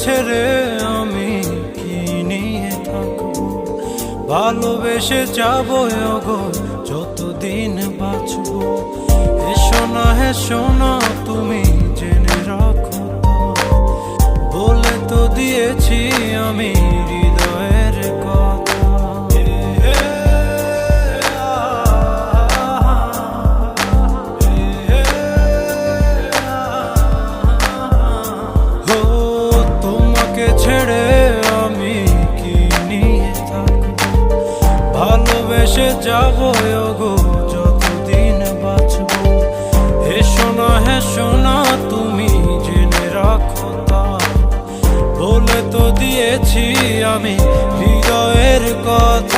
ছেড়ে আমি কি নিয়ে থাকবো? ভালোবেসে যাবো গো যতদিন বাঁচবো। হেসো না তুমি জেনে রাখো, বলে তো দিয়েছি আমি হৃদয়ের কথা। ও তোমাকে ছেড়ে আমি কি নিয়ে থাকবো? ভালোবেসে যাবো গো যতদিন বাঁচবো। হেসো না তুমি জেনে রাখো, বলে তো দিয়েছি আমি হৃদয়ের কথা।